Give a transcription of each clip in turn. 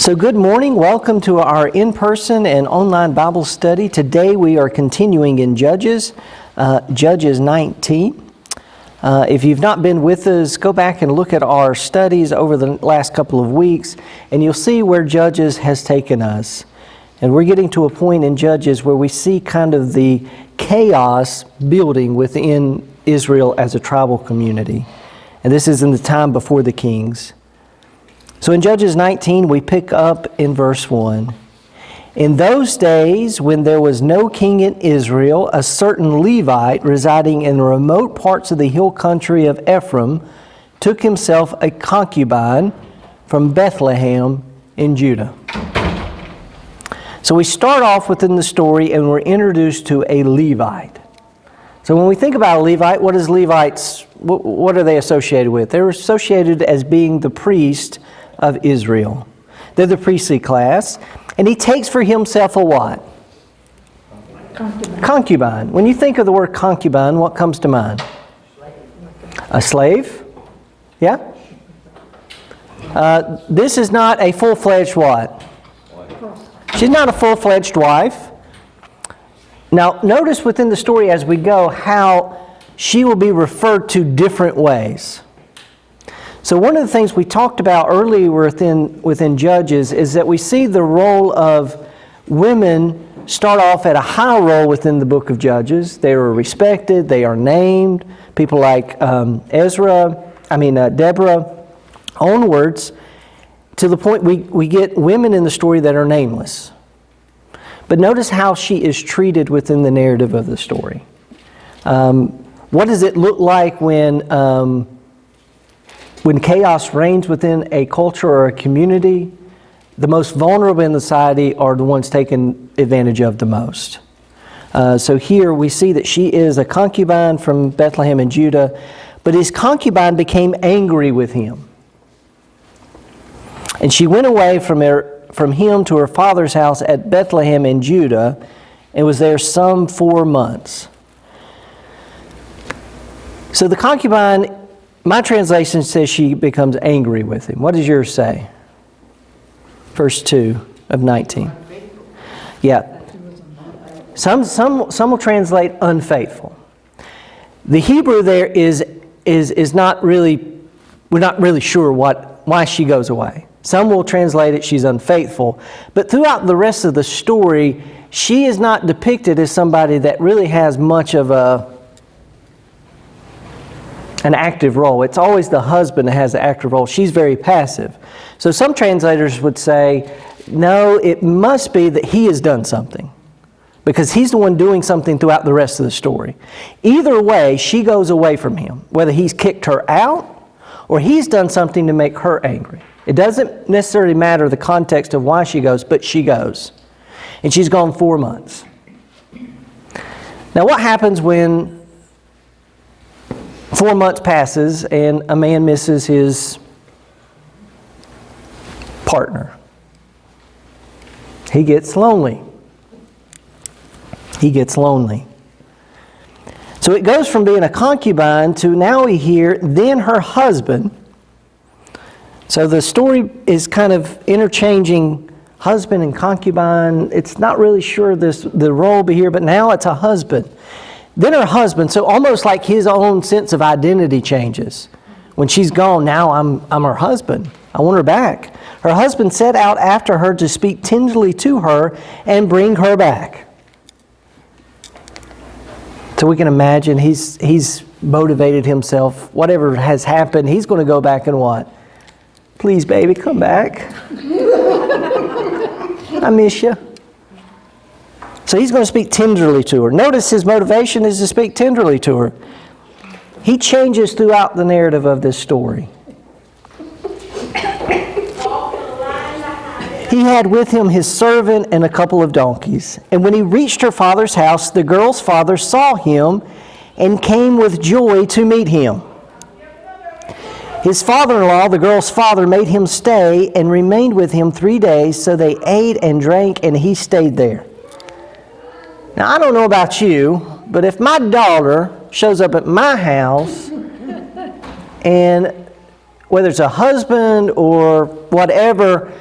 So good morning. Welcome to our in-person and online Bible study. Today we are continuing in Judges 19. If you've not been with us, go back and look at our studies over the last couple of weeks, and you'll see where Judges has taken us. And we're getting to a point in Judges where we see kind of the chaos building within Israel as a tribal community. And this is in the time before the kings. So in Judges 19, we pick up in verse 1. In those days, when there was no king in Israel, a certain Levite residing in the remote parts of the hill country of Ephraim took himself a concubine from Bethlehem in Judah. So we start off within the story and we're introduced to a Levite. So when we think about a Levite, what is Levites, what are they associated with? They're associated as being the priest of Israel. They're the priestly class. And he takes for himself a what? Concubine. When you think of the word concubine, what comes to mind? A slave? Yeah? This is not a full-fledged what? She's not a full-fledged wife. Now, notice within the story as we go how she will be referred to different ways. So one of the things we talked about earlier within Judges is that we see the role of women start off at a high role within the book of Judges. They are respected, they are named. People like Deborah onwards, to the point we get women in the story that are nameless. But notice how she is treated within the narrative of the story. What does it look like when chaos reigns within a culture or a community? The most vulnerable in the society are the ones taken advantage of the most. So here we see that she is a concubine from Bethlehem in Judah, but his concubine became angry with him. And she went away from him to her father's house at Bethlehem in Judah and was there some 4 months. So the concubine, my translation says she becomes angry with him. What does yours say? Verse 2 of 19. Yeah. Some will translate unfaithful. The Hebrew there is not really, we're not really sure why she goes away. Some will translate it she's unfaithful. But throughout the rest of the story, she is not depicted as somebody that really has much of an active role. It's always the husband that has the active role. She's very passive. So some translators would say, no, it must be that he has done something, because he's the one doing something throughout the rest of the story. Either way, she goes away from him, whether he's kicked her out or he's done something to make her angry. It doesn't necessarily matter the context of why she goes, but she goes. And she's gone 4 months. Now what happens when 4 months passes and a man misses his partner? He gets lonely. He gets lonely. So it goes from being a concubine to now we hear then her husband. So the story is kind of interchanging husband and concubine. It's not really sure the role be here, but now it's a husband. Then her husband, so almost like his own sense of identity changes. When she's gone, now I'm her husband. I want her back. Her husband set out after her to speak tenderly to her and bring her back. So we can imagine he's motivated himself. Whatever has happened, he's going to go back and what? Please, baby, come back. I miss you. So he's going to speak tenderly to her. Notice his motivation is to speak tenderly to her. He changes throughout the narrative of this story. He had with him his servant and a couple of donkeys. And when he reached her father's house, the girl's father saw him and came with joy to meet him. His father-in-law, the girl's father, made him stay and remained with him 3 days. So they ate and drank, and he stayed there. Now, I don't know about you, but if my daughter shows up at my house and whether it's a husband or whatever,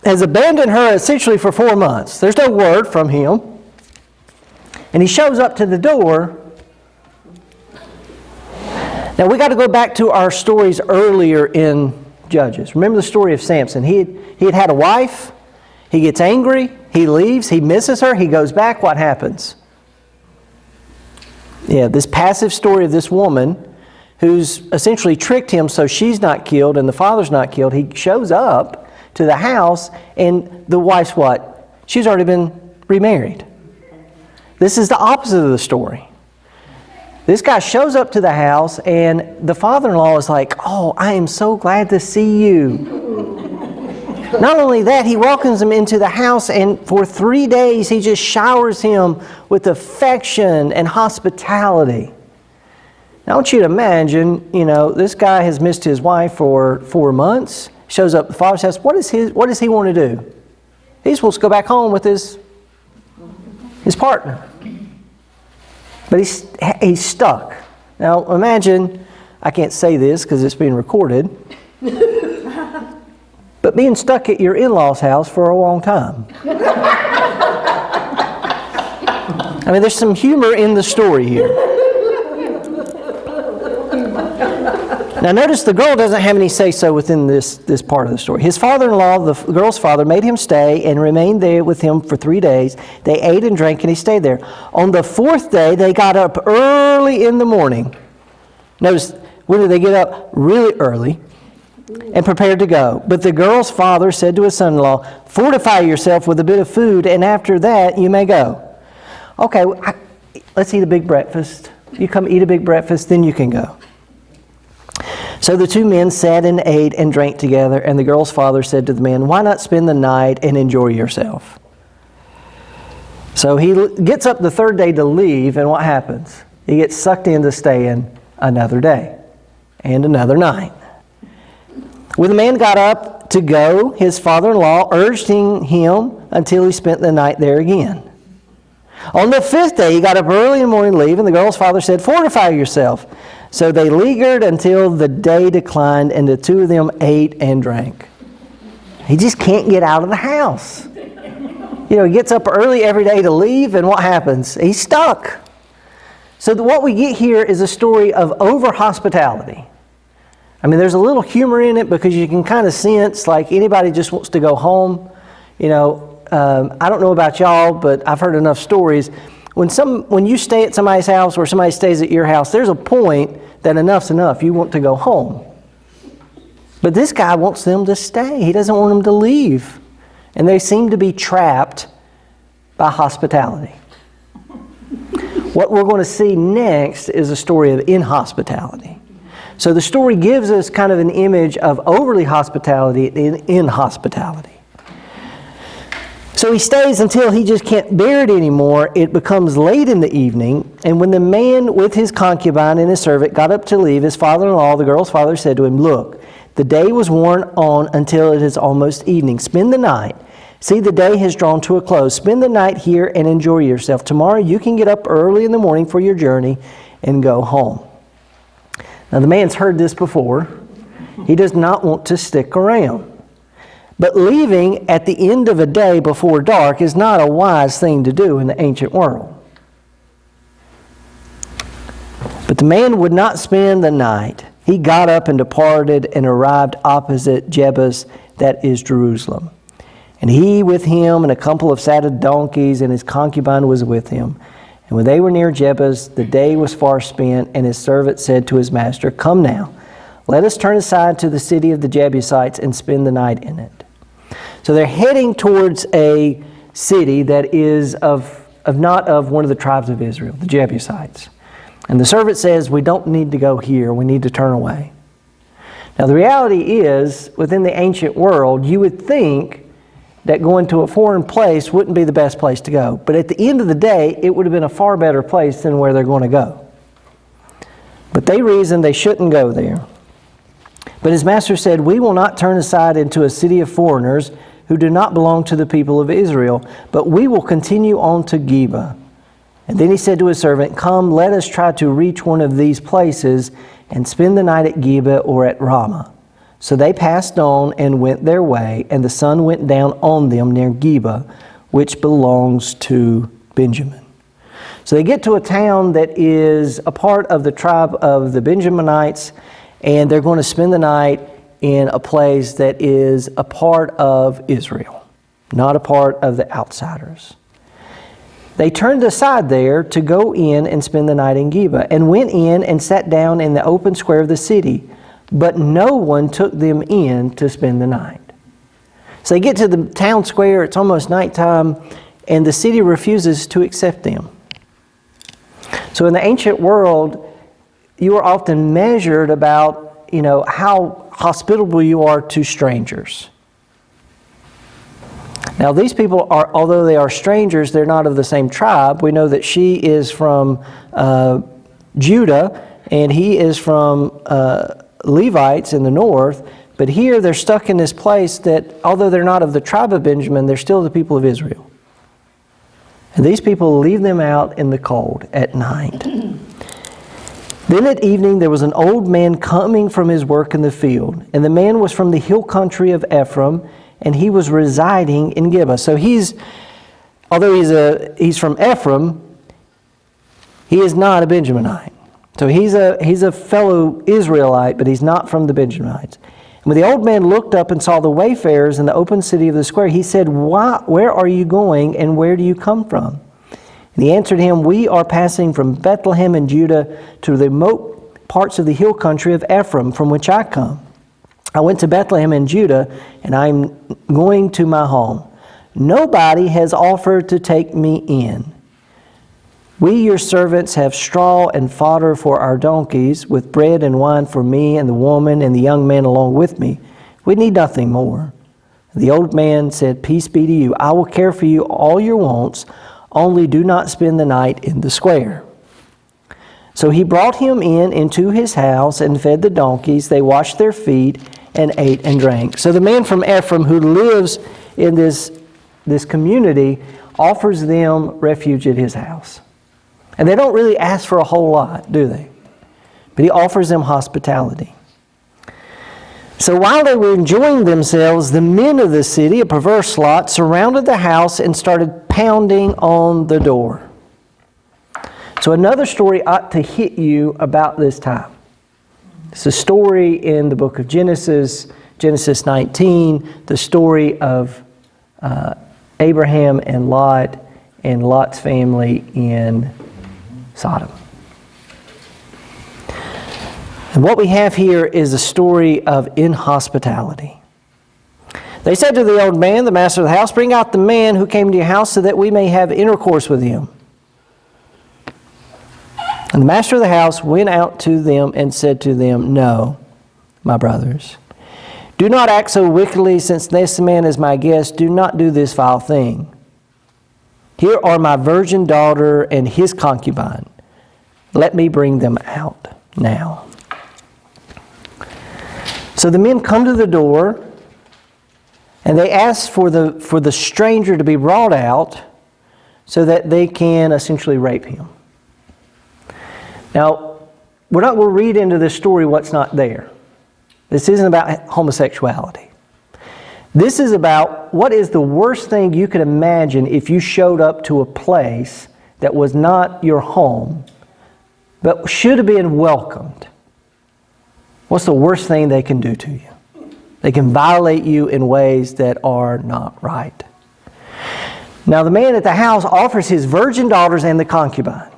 has abandoned her essentially for 4 months. There's no word from him. And he shows up to the door. Now we got to go back to our stories earlier in Judges. Remember the story of Samson. He had a wife. He gets angry. He leaves. He misses her. He goes back. What happens? Yeah, this passive story of this woman who's essentially tricked him so she's not killed and the father's not killed. He shows up to the house and the wife's what? She's already been remarried. This is the opposite of the story. This guy shows up to the house and the father-in-law is like, "Oh, I am so glad to see you." Not only that, he welcomes him into the house, and for 3 days he just showers him with affection and hospitality. Now, I want you to imagine, this guy has missed his wife for 4 months. Shows up at the father's house. What does he want to do? He's supposed to go back home with his partner. But he's stuck. Now, imagine, I can't say this because it's being recorded, but being stuck at your in-laws' house for a long time. I mean, there's some humor in the story here. Now notice the girl doesn't have any say-so within this part of the story. His father-in-law, the girl's father, made him stay and remained there with him for 3 days. They ate and drank and he stayed there. On the 4th day, they got up early in the morning. Notice, when did they get up? Really early. And prepared to go. But the girl's father said to his son-in-law, "Fortify yourself with a bit of food, and after that you may go." Okay, let's eat a big breakfast. You come eat a big breakfast, then you can go. So the 2 men sat and ate and drank together, and the girl's father said to the man, "Why not spend the night and enjoy yourself?" So he gets up the 3rd day to leave, and what happens? He gets sucked into staying another day and another night. When the man got up to go, his father-in-law urged him until he spent the night there again. On the 5th day, he got up early in the morning to leave, and the girl's father said, "Fortify yourself." So they lingered until the day declined, and the 2 of them ate and drank. He just can't get out of the house. He gets up early every day to leave, and what happens? He's stuck. So what we get here is a story of over-hospitality. I mean, there's a little humor in it because you can kind of sense like anybody just wants to go home. I don't know about y'all, but I've heard enough stories. When you stay at somebody's house or somebody stays at your house, there's a point that enough's enough. You want to go home. But this guy wants them to stay. He doesn't want them to leave. And they seem to be trapped by hospitality. What we're going to see next is a story of inhospitality. So the story gives us kind of an image of overly hospitality and inhospitality. So he stays until he just can't bear it anymore. It becomes late in the evening, and when the man with his concubine and his servant got up to leave, his father-in-law, the girl's father, said to him, "Look, the day was worn on until it is almost evening. Spend the night. See, the day has drawn to a close. Spend the night here and enjoy yourself. Tomorrow you can get up early in the morning for your journey and go home." Now, the man's heard this before. He does not want to stick around. But leaving at the end of a day before dark is not a wise thing to do in the ancient world. But the man would not spend the night. He got up and departed and arrived opposite Jebus, that is Jerusalem. And he with him and a couple of saddled donkeys, and his concubine was with him. And when they were near Jebus, the day was far spent, and his servant said to his master, "Come now, let us turn aside to the city of the Jebusites and spend the night in it." So they're heading towards a city that is not of one of the tribes of Israel, the Jebusites. And the servant says, "We don't need to go here, we need to turn away." Now the reality is, within the ancient world, you would think that going to a foreign place wouldn't be the best place to go. But at the end of the day, it would have been a far better place than where they're going to go. But they reasoned they shouldn't go there. But his master said, "We will not turn aside into a city of foreigners who do not belong to the people of Israel, but we will continue on to Geba." And then he said to his servant, "Come, let us try to reach one of these places and spend the night at Geba or at Ramah." So they passed on and went their way, and the sun went down on them near Geba, which belongs to Benjamin. So they get to a town that is a part of the tribe of the Benjaminites, and they're going to spend the night in a place that is a part of Israel, not a part of the outsiders. They turned aside there to go in and spend the night in Geba, and went in and sat down in the open square of the city, but no one took them in to spend the night. So they get to the town square, it's almost nighttime, and the city refuses to accept them. So in the ancient world, you are often measured about, how hospitable you are to strangers. Now these people are, although they are strangers, they're not of the same tribe. We know that she is from Judah, and he is from Levites in the north. But here they're stuck in this place that, although they're not of the tribe of Benjamin, they're still the people of Israel. And these people leave them out in the cold at night. Then at evening there was an old man coming from his work in the field. And the man was from the hill country of Ephraim, and he was residing in Geba. So although he's from Ephraim, he is not a Benjaminite. So he's a fellow Israelite, but he's not from the Benjamites. And when the old man looked up and saw the wayfarers in the open city of the square, he said, "Where are you going, and where do you come from?" And he answered him, "We are passing from Bethlehem in Judah to the remote parts of the hill country of Ephraim, from which I come. I went to Bethlehem in Judah, and I'm going to my home. Nobody has offered to take me in. We, your servants, have straw and fodder for our donkeys, with bread and wine for me and the woman and the young man along with me. We need nothing more." The old man said, "Peace be to you. I will care for you all your wants, only do not spend the night in the square." So he brought him into his house and fed the donkeys. They washed their feet and ate and drank. So the man from Ephraim who lives in this community offers them refuge at his house. And they don't really ask for a whole lot, do they? But he offers them hospitality. So while they were enjoying themselves, the men of the city, a perverse lot, surrounded the house and started pounding on the door. So another story ought to hit you about this time. It's a story in the book of Genesis, Genesis 19, the story of Abraham and Lot's family in Sodom. And what we have here is a story of inhospitality. They said to the old man, the master of the house, "Bring out the man who came to your house so that we may have intercourse with him." And the master of the house went out to them and said to them, "No, my brothers, do not act so wickedly, since this man is my guest. Do not do this vile thing. Here are my virgin daughter and his concubine. Let me bring them out now." So the men come to the door, and they ask for the stranger to be brought out so that they can essentially rape him. Now, we're not going to read into this story what's not there. This isn't about homosexuality. This is about what is the worst thing you could imagine if you showed up to a place that was not your home, but should have been welcomed. What's the worst thing they can do to you? They can violate you in ways that are not right. Now the man at the house offers his virgin daughters and the concubine.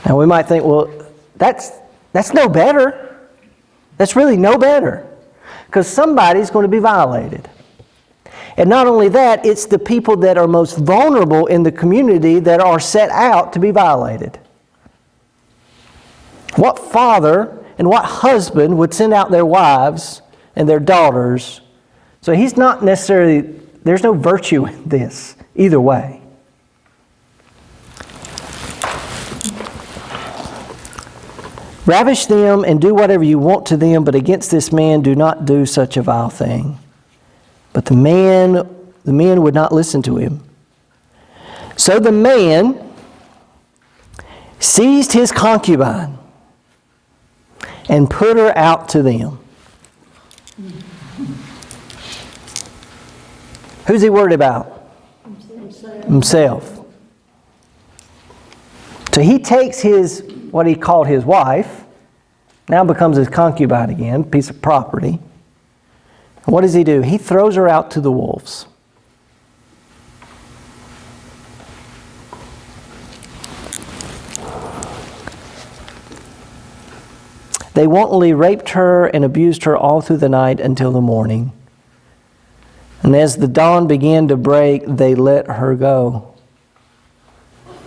Now we might think, well, that's no better. That's really no better. Because somebody's going to be violated. And not only that, it's the people that are most vulnerable in the community that are set out to be violated. What father and what husband would send out their wives and their daughters? So he's not necessarily, there's no virtue in this either way. Ravish them and do whatever you want to them, but against this man do not do such a vile thing. But the man would not listen to him. So the man seized his concubine and put her out to them. Who's he worried about? Himself. So he takes what he called his wife, now becomes his concubine again, piece of property. What does he do? He throws her out to the wolves. They wantonly raped her and abused her all through the night until the morning. And as the dawn began to break, they let her go.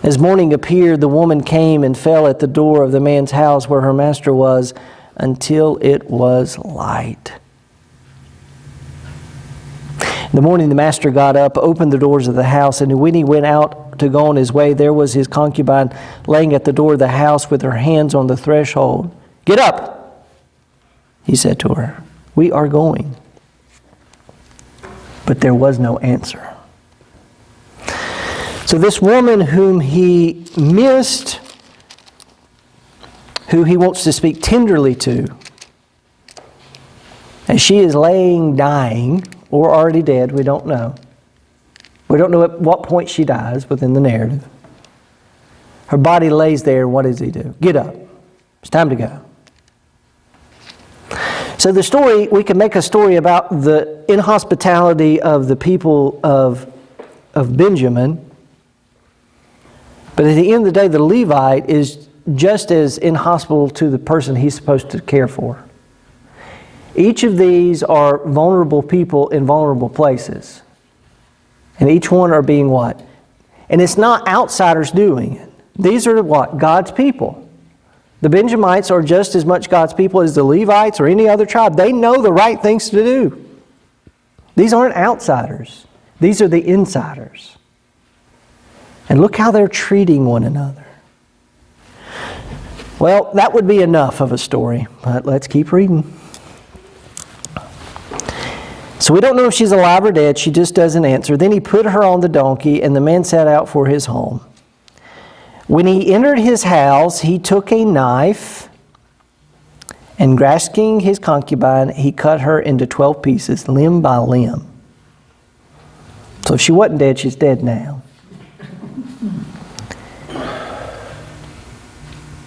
As morning appeared, the woman came and fell at the door of the man's house where her master was until it was light. In the morning, the master got up, opened the doors of the house, and when he went out to go on his way, there was his concubine laying at the door of the house with her hands on the threshold. "Get up," he said to her. "We are going." But there was no answer. So this woman whom he missed, who he wants to speak tenderly to, as she is laying dying, or already dead, we don't know. We don't know at what point she dies within the narrative. Her body lays there, and what does he do? Get up. It's time to go. So the story, we can make a story about the inhospitality of the people of Benjamin. But at the end of the day, the Levite is just as inhospitable to the person he's supposed to care for. Each of these are vulnerable people in vulnerable places. And each one are being what? And it's not outsiders doing it. These are what? God's people. The Benjamites are just as much God's people as the Levites or any other tribe. They know the right things to do. These aren't outsiders. These are the insiders. And look how they're treating one another. Well, that would be enough of a story, but let's keep reading. So we don't know if she's alive or dead. She just doesn't answer. Then he put her on the donkey, and the man set out for his home. When he entered his house, he took a knife, and grasping his concubine, he cut her into 12 pieces, limb by limb. So if she wasn't dead, she's dead now.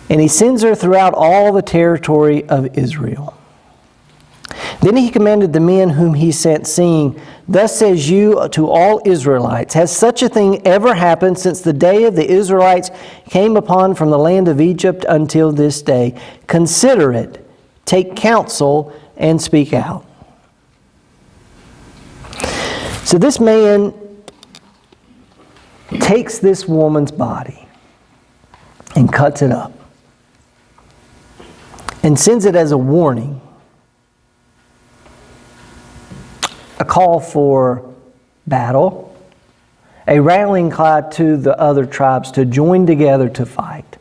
And he sends her throughout all the territory of Israel. Then he commanded the men whom he sent, saying, "Thus says you to all Israelites, has such a thing ever happened since the day of the Israelites came upon from the land of Egypt until this day? Consider it, take counsel, and speak out." So this man takes this woman's body and cuts it up and sends it as a warning, a call for battle, a rallying cry to the other tribes to join together to fight.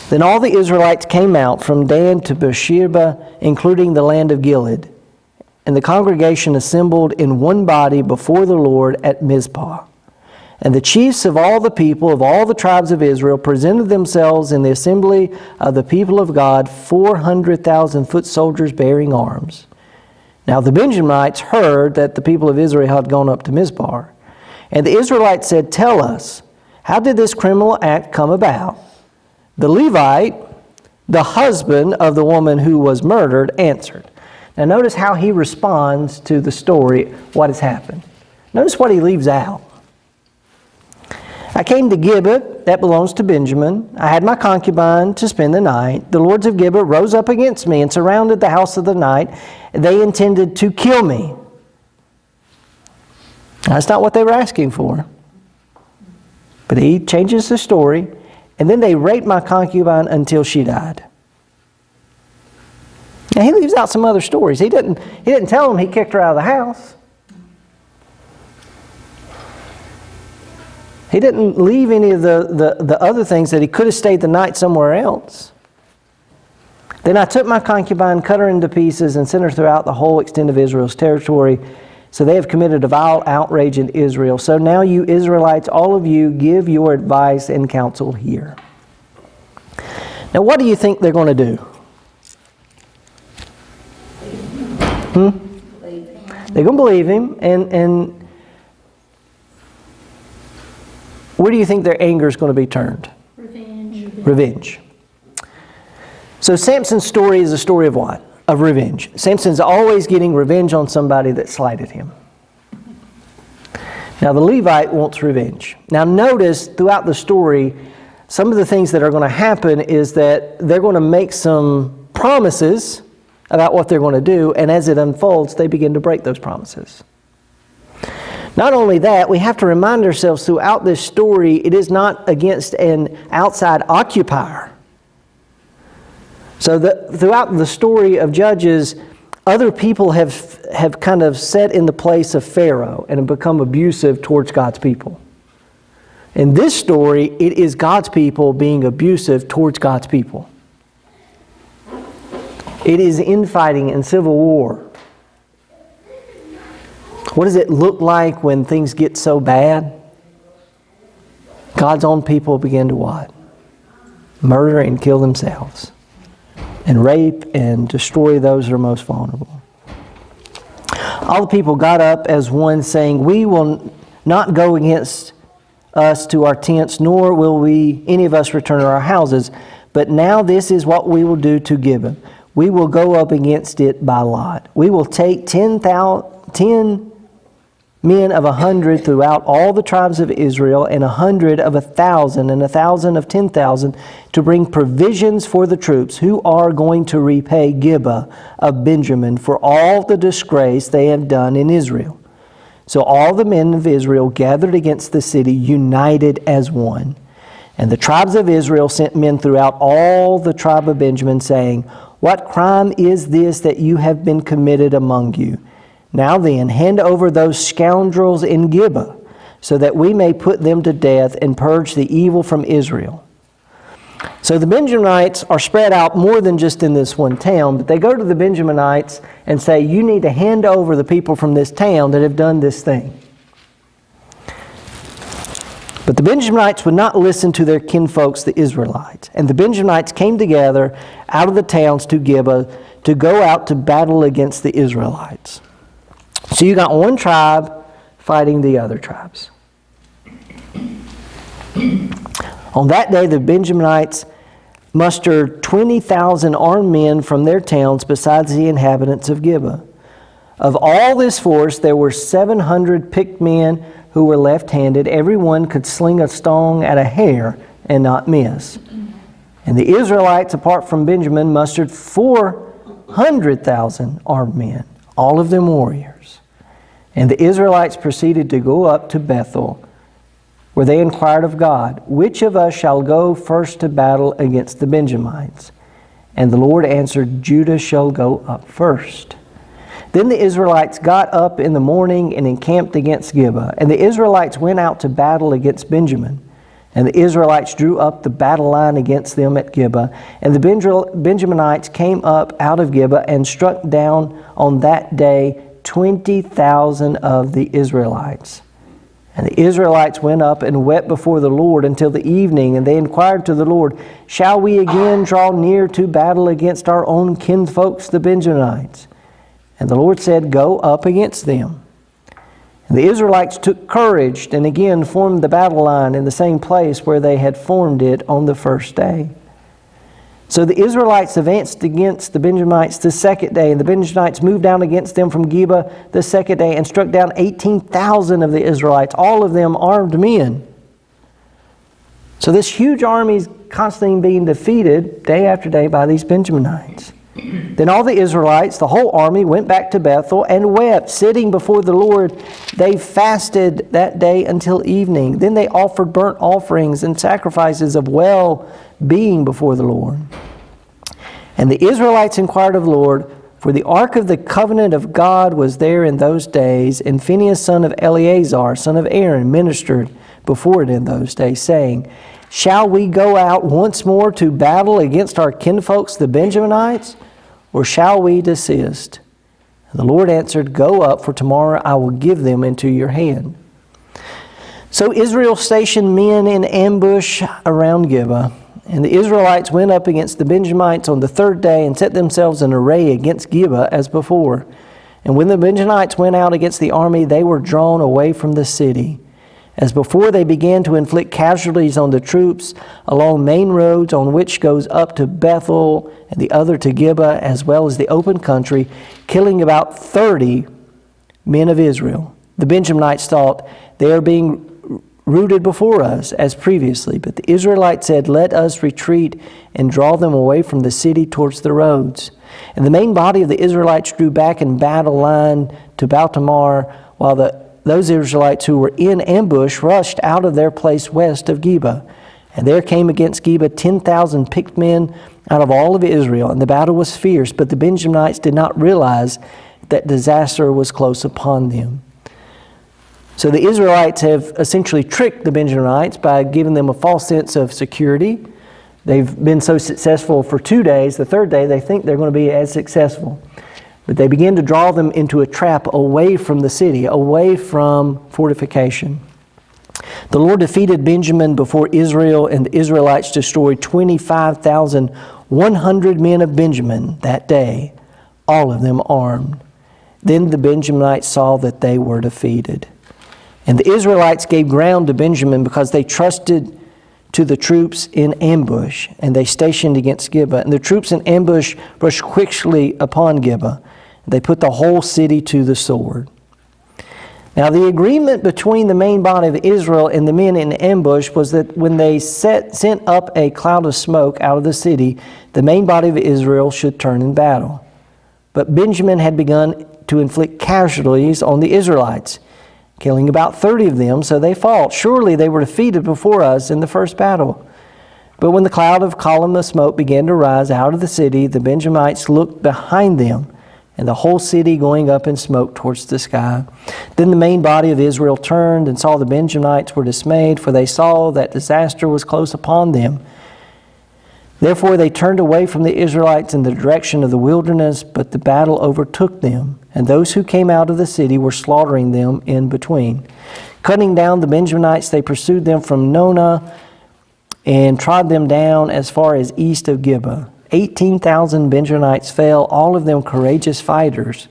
Then all the Israelites came out from Dan to Beersheba, including the land of Gilead, and the congregation assembled in one body before the Lord at Mizpah. And the chiefs of all the people of all the tribes of Israel presented themselves in the assembly of the people of God, 400,000 foot soldiers bearing arms. Now the Benjamites heard that the people of Israel had gone up to Mizpah. And the Israelites said, "Tell us, how did this criminal act come about?" The Levite, the husband of the woman who was murdered, answered. Now notice how he responds to the story, what has happened. Notice what he leaves out. "I came to Gibeah, that belongs to Benjamin. I had my concubine to spend the night. The lords of Gibeah rose up against me and surrounded the house of the night. They intended to kill me." That's not what they were asking for. But he changes the story. "And then they raped my concubine until she died." Now he leaves out some other stories. He didn't tell them he kicked her out of the house. He didn't leave any of the other things that he could have stayed the night somewhere else. "Then I took my concubine, cut her into pieces, and sent her throughout the whole extent of Israel's territory. So they have committed a vile outrage in Israel. So now you Israelites, all of you, give your advice and counsel here." Now what do you think they're going to do? They're going to believe him. And where do you think their anger is going to be turned? Revenge. So Samson's story is a story of what? Of revenge. Samson's always getting revenge on somebody that slighted him. Now the Levite wants revenge. Now notice throughout the story, some of the things that are going to happen is that they're going to make some promises about what they're going to do, and as it unfolds, they begin to break those promises. Not only that, we have to remind ourselves throughout this story, it is not against an outside occupier. So throughout the story of Judges, other people have kind of set in the place of Pharaoh and have become abusive towards God's people. In this story, it is God's people being abusive towards God's people. It is infighting and civil war. What does it look like when things get so bad? God's own people begin to what? Murder and kill themselves. And rape and destroy those that are most vulnerable. All the people got up as one, saying, "We will not go against us to our tents, nor will we any of us return to our houses. But now this is what we will do to Gibeah. We will go up against it by lot. We will take 10 men of 100 throughout all the tribes of Israel, and 100 of 1,000, and 1,000 of 10,000, to bring provisions for the troops who are going to repay Gibeah of Benjamin for all the disgrace they have done in Israel." So all the men of Israel gathered against the city, united as one. And the tribes of Israel sent men throughout all the tribe of Benjamin, saying, "What crime is this that you have been committed among you? Now then, hand over those scoundrels in Gibeah, so that we may put them to death and purge the evil from Israel." So the Benjaminites are spread out more than just in this one town, but they go to the Benjaminites and say, "You need to hand over the people from this town that have done this thing." But the Benjaminites would not listen to their kinfolks, the Israelites. And the Benjaminites came together out of the towns to Gibeah to go out to battle against the Israelites. So you got one tribe fighting the other tribes. On that day, the Benjaminites mustered 20,000 armed men from their towns besides the inhabitants of Gibeah. Of all this force, there were 700 picked men who were left-handed. Everyone could sling a stone at a hair and not miss. And the Israelites, apart from Benjamin, mustered 400,000 armed men, all of them warriors. And the Israelites proceeded to go up to Bethel, where they inquired of God, "Which of us shall go first to battle against the Benjamites?" And the Lord answered, "Judah shall go up first." Then the Israelites got up in the morning and encamped against Gibeah. And the Israelites went out to battle against Benjamin. And the Israelites drew up the battle line against them at Gibeah. And the Benjaminites came up out of Gibeah and struck down on that day 20,000 of the Israelites. And the Israelites went up and wept before the Lord until the evening, and they inquired to the Lord, "Shall we again draw near to battle against our own kinfolks, the Benjaminites?" And the Lord said, "Go up against them." And the Israelites took courage and again formed the battle line in the same place where they had formed it on the first day. So the Israelites advanced against the Benjamites the second day, and the Benjamites moved down against them from Gibeah the second day and struck down 18,000 of the Israelites, all of them armed men. So this huge army is constantly being defeated day after day by these Benjaminites. Then all the Israelites, the whole army, went back to Bethel and wept, sitting before the Lord. They fasted that day until evening. Then they offered burnt offerings and sacrifices of well-being before the Lord. And the Israelites inquired of the Lord, for the ark of the covenant of God was there in those days, and Phinehas, son of Eleazar, son of Aaron, ministered before it in those days, saying, "Shall we go out once more to battle against our kinfolks, the Benjaminites, or shall we desist?" And the Lord answered, "Go up, for tomorrow I will give them into your hand." So Israel stationed men in ambush around Gibeah, and the Israelites went up against the Benjamites on the third day and set themselves in array against Gibeah as before. And when the Benjamites went out against the army, they were drawn away from the city. As before, they began to inflict casualties on the troops along main roads, on which goes up to Bethel and the other to Gibeah, as well as the open country, killing about 30 men of Israel. The Benjamites thought, they are being routed before us as previously. But the Israelites said, let us retreat and draw them away from the city towards the roads. And the main body of the Israelites drew back in battle line to Baltamar, while those Israelites who were in ambush rushed out of their place west of Gibeah. And there came against Gibeah 10,000 picked men out of all of Israel. And the battle was fierce, but the Benjamites did not realize that disaster was close upon them. So the Israelites have essentially tricked the Benjamites by giving them a false sense of security. They've been so successful for 2 days. The third day, they think they're going to be as successful. But they begin to draw them into a trap away from the city, away from fortification. The Lord defeated Benjamin before Israel, and the Israelites destroyed 25,100 men of Benjamin that day, all of them armed. Then the Benjamites saw that they were defeated. And the Israelites gave ground to Benjamin because they trusted to the troops in ambush, and they stationed against Gibeah. And the troops in ambush rushed quickly upon Gibeah. They put the whole city to the sword. Now the agreement between the main body of Israel and the men in ambush was that when they sent up a cloud of smoke out of the city, the main body of Israel should turn in battle. But Benjamin had begun to inflict casualties on the Israelites, killing about 30 of them, so they fought. Surely they were defeated before us in the first battle. But when the cloud of column of smoke began to rise out of the city, the Benjamites looked behind them, and the whole city going up in smoke towards the sky. Then the main body of Israel turned and saw the Benjamites were dismayed, for they saw that disaster was close upon them. Therefore they turned away from the Israelites in the direction of the wilderness, but the battle overtook them, and those who came out of the city were slaughtering them in between. Cutting down the Benjamites, they pursued them from Nonah and trod them down as far as east of Gibeah. 18,000 Benjamites fell, all of them courageous fighters.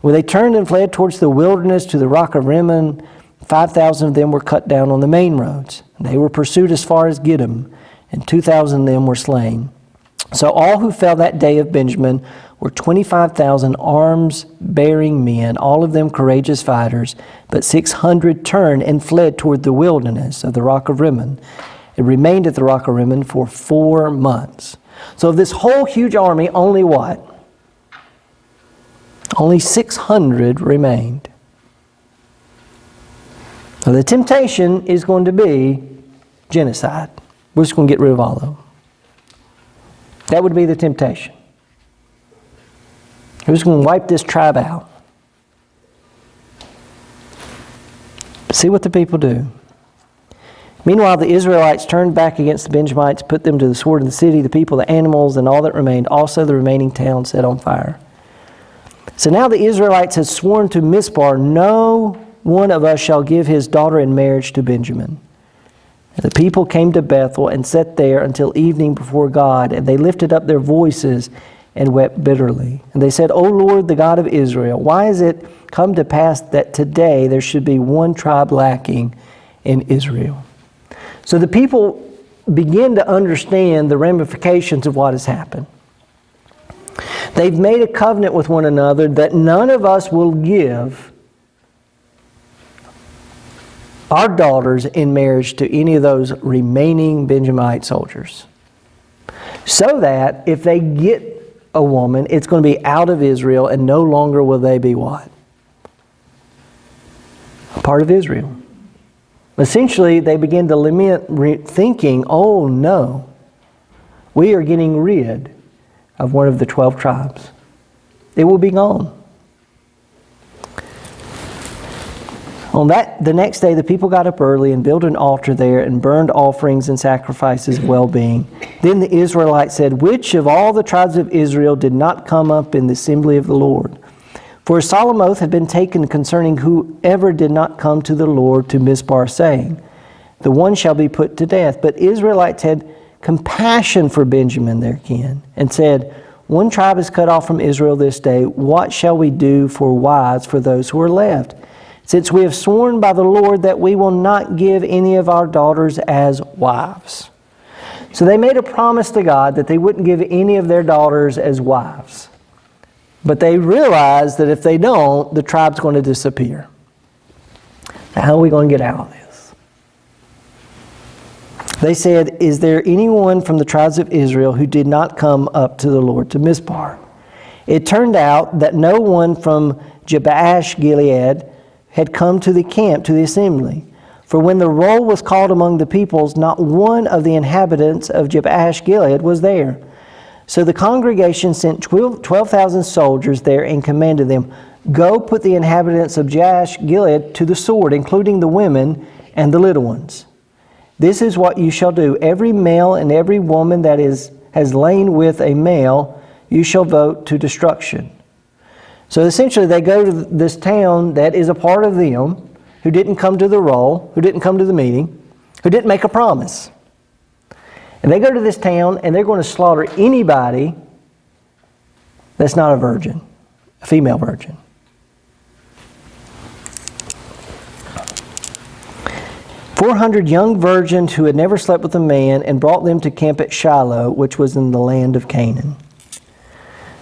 When they turned and fled towards the wilderness to the rock of Rimmon, 5,000 of them were cut down on the main roads. They were pursued as far as Gidom, and 2,000 of them were slain. So all who fell that day of Benjamin were 25,000 arms-bearing men, all of them courageous fighters, but 600 turned and fled toward the wilderness of the rock of Rimmon. It remained at the rock of Rimmon for 4 months. So of this whole huge army, only what? Only 600 remained. So the temptation is going to be genocide. We're just going to get rid of all of them. That would be the temptation. We're just going to wipe this tribe out. See what the people do. Meanwhile, the Israelites turned back against the Benjamites, put them to the sword in the city, the people, the animals, and all that remained, also the remaining town set on fire. So now the Israelites had sworn to Mizpah, no one of us shall give his daughter in marriage to Benjamin. And the people came to Bethel and sat there until evening before God, and they lifted up their voices and wept bitterly. And they said, O Lord, the God of Israel, why is it come to pass that today there should be one tribe lacking in Israel? So the people begin to understand the ramifications of what has happened. They've made a covenant with one another that none of us will give our daughters in marriage to any of those remaining Benjamite soldiers. So that if they get a woman, it's going to be out of Israel, and no longer will they be what? A part of Israel. Essentially, they begin to lament, thinking, oh no, we are getting rid of one of the 12 tribes. It will be gone. The next day, the people got up early and built an altar there and burned offerings and sacrifices of well-being. Then the Israelites said, which of all the tribes of Israel did not come up in the assembly of the Lord? For a solemn oath had been taken concerning whoever did not come to the Lord to Mizpah, saying, the one shall be put to death. But Israelites had compassion for Benjamin their kin, and said, one tribe is cut off from Israel this day. What shall we do for wives for those who are left? Since we have sworn by the Lord that we will not give any of our daughters as wives. So they made a promise to God that they wouldn't give any of their daughters as wives. But they realized that if they don't, the tribe's going to disappear. Now, how are we going to get out of this? They said, is there anyone from the tribes of Israel who did not come up to the Lord to Mizpah? It turned out that no one from Jabesh Gilead had come to the camp, to the assembly. For when the roll was called among the peoples, not one of the inhabitants of Jabesh Gilead was there. So the congregation sent 12,000 soldiers there and commanded them, go put the inhabitants of Jabesh Gilead to the sword, including the women and the little ones. This is what you shall do. Every male and every woman that has lain with a male, you shall vote to destruction. So essentially they go to this town that is a part of them, who didn't come to the roll, who didn't come to the meeting, who didn't make a promise. And they go to this town and they're going to slaughter anybody that's not a virgin, a female virgin. "400 young virgins who had never slept with a man, and brought them to camp at Shiloh, which was in the land of Canaan."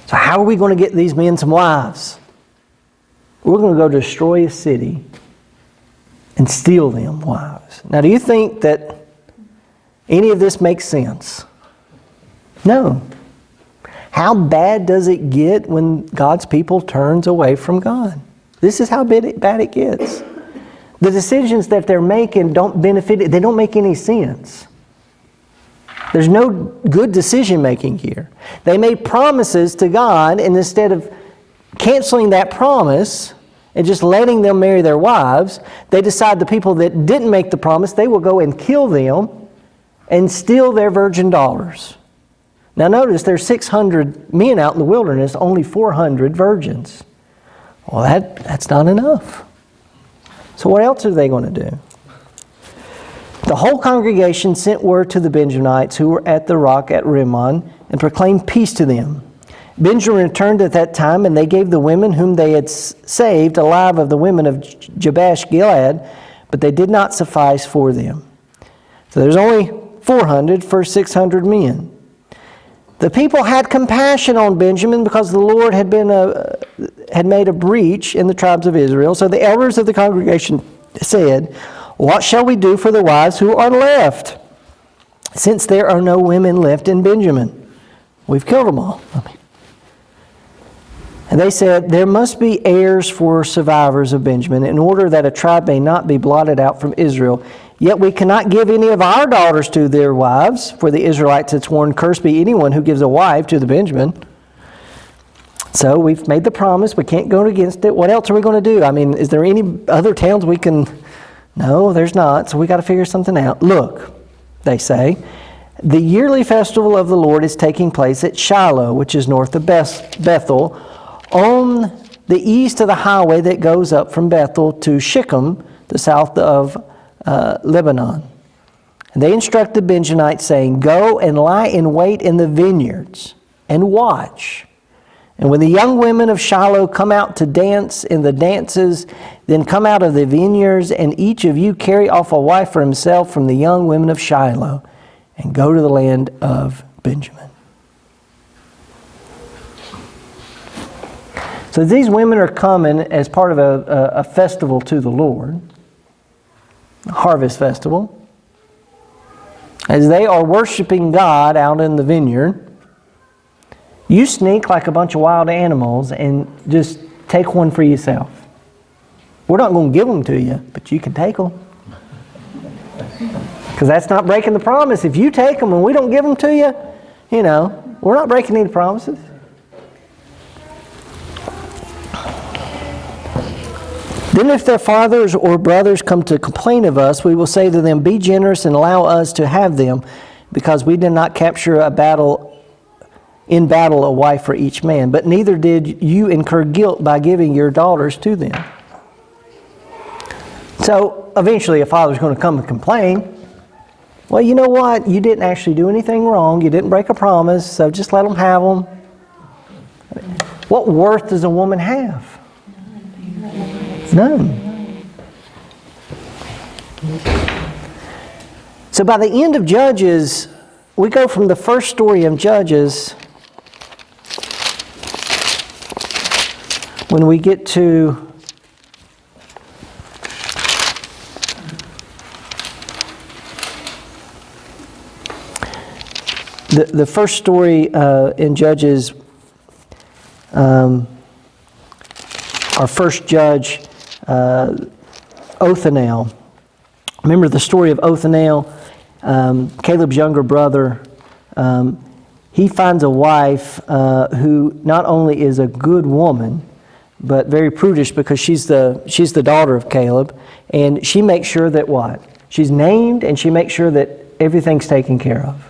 So how are we going to get these men some wives? We're going to go destroy a city and steal them wives. Now, do you think that any of this makes sense? No. How bad does it get when God's people turns away from God? This is how bad it gets. The decisions that they're making don't benefit, they don't make any sense. There's no good decision making here. They made promises to God, and instead of canceling that promise and just letting them marry their wives, they decide the people that didn't make the promise, they will go and kill them and steal their virgin daughters. Now notice there's 600 men out in the wilderness, only 400 virgins. Well, that's not enough. So what else are they going to do? The whole congregation sent word to the Benjamites who were at the rock at Rimmon and proclaimed peace to them. Benjamin returned at that time, and they gave the women whom they had saved alive of the women of Jabesh Gilead, but they did not suffice for them. So there's only 400 for 600 men. The people had compassion on Benjamin because the Lord had made a breach in the tribes of Israel. So the elders of the congregation said, "What shall we do for the wives who are left, since there are no women left in Benjamin? We've killed them all." And they said, "There must be heirs for survivors of Benjamin, in order that a tribe may not be blotted out from Israel. Yet we cannot give any of our daughters to their wives, for the Israelites had sworn, 'Cursed be anyone who gives a wife to the Benjamin.' So we've made the promise. We can't go against it. What else are we going to do? I mean, is there any other towns we can..." No, there's not. So we got to figure something out. "Look," they say, "the yearly festival of the Lord is taking place at Shiloh, which is north of Bethel, on the east of the highway that goes up from Bethel to Shechem, the south of Lebanon." And they instruct the Benjamites, saying, "Go and lie in wait in the vineyards and watch. And when the young women of Shiloh come out to dance in the dances, then come out of the vineyards, and each of you carry off a wife for himself from the young women of Shiloh, and go to the land of Benjamin." So these women are coming as part of a festival to the Lord, a harvest festival. As they are worshiping God out in the vineyard, you sneak like a bunch of wild animals and just take one for yourself. We're not going to give them to you, but you can take them. Because that's not breaking the promise. If you take them and we don't give them to you, we're not breaking any promises. "Then if their fathers or brothers come to complain of us, we will say to them, 'Be generous and allow us to have them, because we did not capture in battle a wife for each man. But neither did you incur guilt by giving your daughters to them.'" So eventually a father's going to come and complain. Well, you know what? You didn't actually do anything wrong. You didn't break a promise, so just let them have them. What worth does a woman have? None. So by the end of Judges, we go from the first story of Judges, when we get to the first story in Judges, our first judge, Othniel. Remember the story of Othniel, Caleb's younger brother. He finds a wife who not only is a good woman, but very prudish because she's the daughter of Caleb, and she makes sure that what? She's named, and she makes sure that everything's taken care of.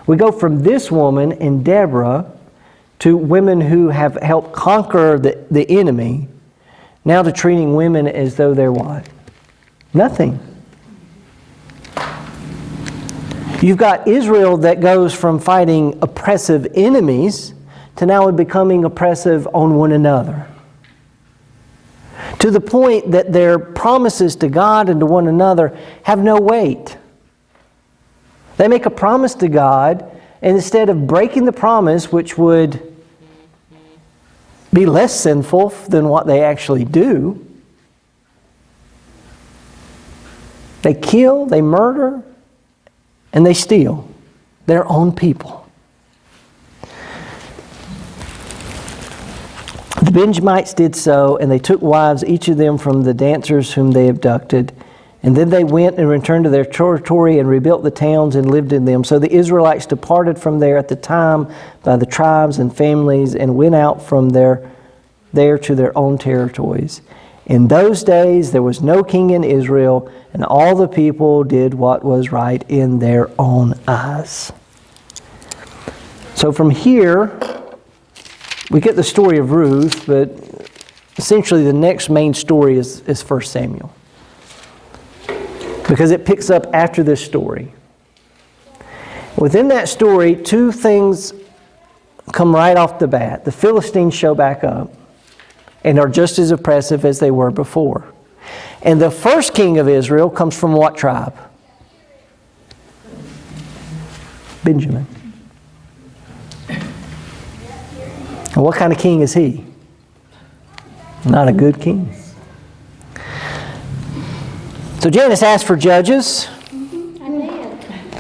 We go from this woman in Deborah to women who have helped conquer the enemy, now to treating women as though they're what? Nothing. You've got Israel that goes from fighting oppressive enemies to now becoming oppressive on one another. To the point that their promises to God and to one another have no weight. They make a promise to God, and instead of breaking the promise, which would be less sinful than what they actually do, they kill, they murder, and they steal their own people. The Benjamites did so, and they took wives, each of them from the dancers whom they abducted. And then they went and returned to their territory and rebuilt the towns and lived in them. So the Israelites departed from there at the time by the tribes and families and went out from there to their own territories. In those days there was no king in Israel, and all the people did what was right in their own eyes. So from here, we get the story of Ruth, but essentially the next main story is 1 Samuel. Because it picks up after this story. Within that story, two things come right off the bat. The Philistines show back up and are just as oppressive as they were before. And the first king of Israel comes from what tribe? Benjamin. And what kind of king is he? Not a good king. So Janice asked for judges.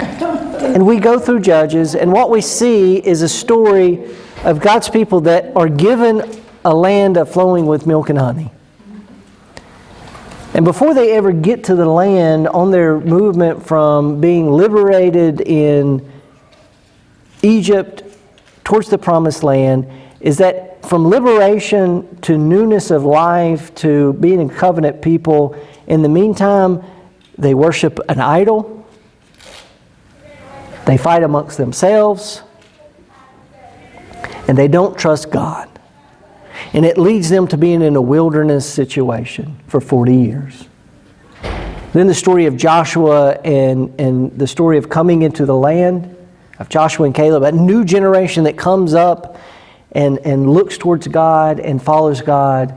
And we go through Judges, and what we see is a story of God's people that are given a land flowing with milk and honey. And before they ever get to the land, on their movement from being liberated in Egypt towards the Promised Land, is that from liberation to newness of life to being a covenant people, in the meantime, they worship an idol. They fight amongst themselves. And they don't trust God. And it leads them to being in a wilderness situation for 40 years. Then the story of Joshua and the story of coming into the land of Joshua and Caleb, a new generation that comes up and looks towards God and follows God.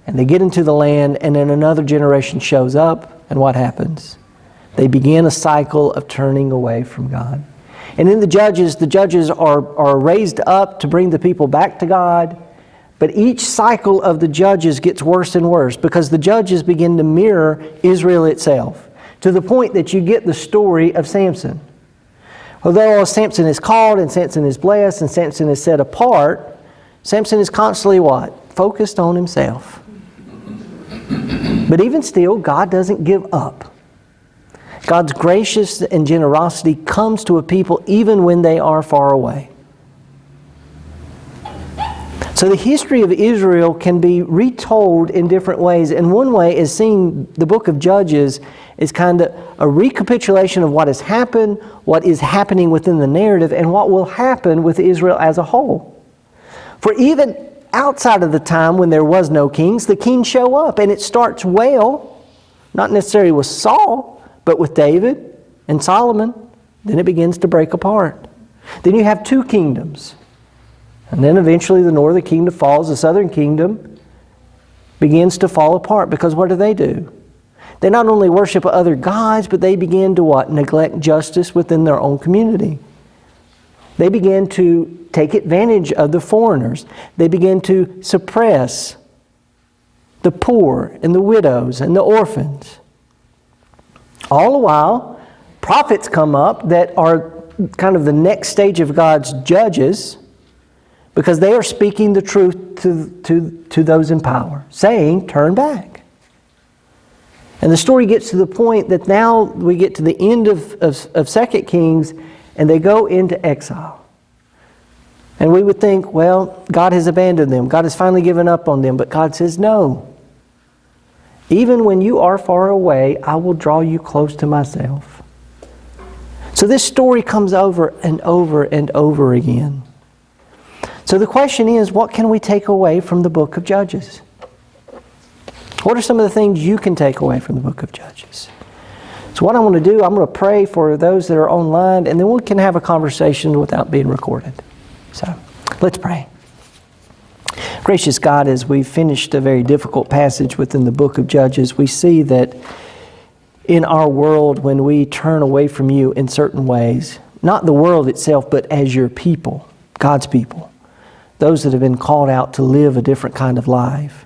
And they get into the land, and then another generation shows up, and what happens? They begin a cycle of turning away from God. And in the judges are raised up to bring the people back to God, but each cycle of the judges gets worse and worse because the judges begin to mirror Israel itself, to the point that you get the story of Samson. Although Samson is called, and Samson is blessed, and Samson is set apart, Samson is constantly what? Focused on himself. But even still, God doesn't give up. God's gracious and generosity comes to a people even when they are far away. So the history of Israel can be retold in different ways. And one way is seeing the book of Judges is kind of a recapitulation of what has happened, what is happening within the narrative, and what will happen with Israel as a whole. For even outside of the time when there was no kings, the kings show up, and it starts well, not necessarily with Saul, but with David and Solomon. Then it begins to break apart. Then you have two kingdoms. And then eventually the northern kingdom falls, the southern kingdom begins to fall apart, because what do? They not only worship other gods, but they begin to what? Neglect justice within their own community. They begin to take advantage of the foreigners. They begin to suppress the poor and the widows and the orphans. All the while, prophets come up that are kind of the next stage of God's judges, because they are speaking the truth to those in power, saying, turn back. And the story gets to the point that now we get to the end of 2 Kings, and they go into exile. And we would think, well, God has abandoned them. God has finally given up on them. But God says, no. Even when you are far away, I will draw you close to myself. So this story comes over and over and over again. So the question is, what can we take away from the book of Judges? What are some of the things you can take away from the book of Judges? So what I'm going to do, I'm going to pray for those that are online, and then we can have a conversation without being recorded. So let's pray. Gracious God, as we've finished a very difficult passage within the book of Judges, we see that in our world, when we turn away from you in certain ways, not the world itself, but as your people, God's people, those that have been called out to live a different kind of life,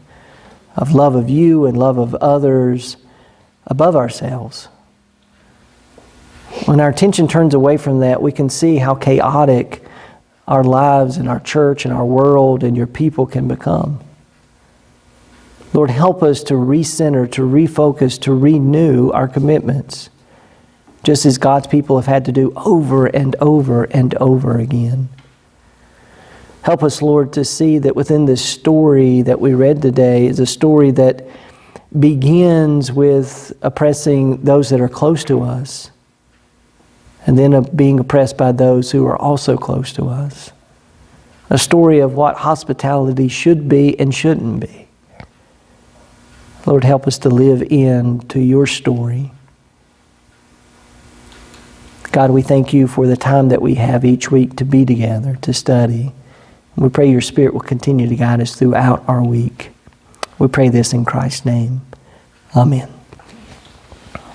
of love of you and love of others above ourselves. When our attention turns away from that, we can see how chaotic our lives and our church and our world and your people can become. Lord, help us to recenter, to refocus, to renew our commitments, just as God's people have had to do over and over and over again. Help us, Lord, to see that within this story that we read today is a story that begins with oppressing those that are close to us, and then being oppressed by those who are also close to us. A story of what hospitality should be and shouldn't be. Lord, help us to live into your story. God, we thank you for the time that we have each week to be together, to study. We pray your Spirit will continue to guide us throughout our week. We pray this in Christ's name. Amen.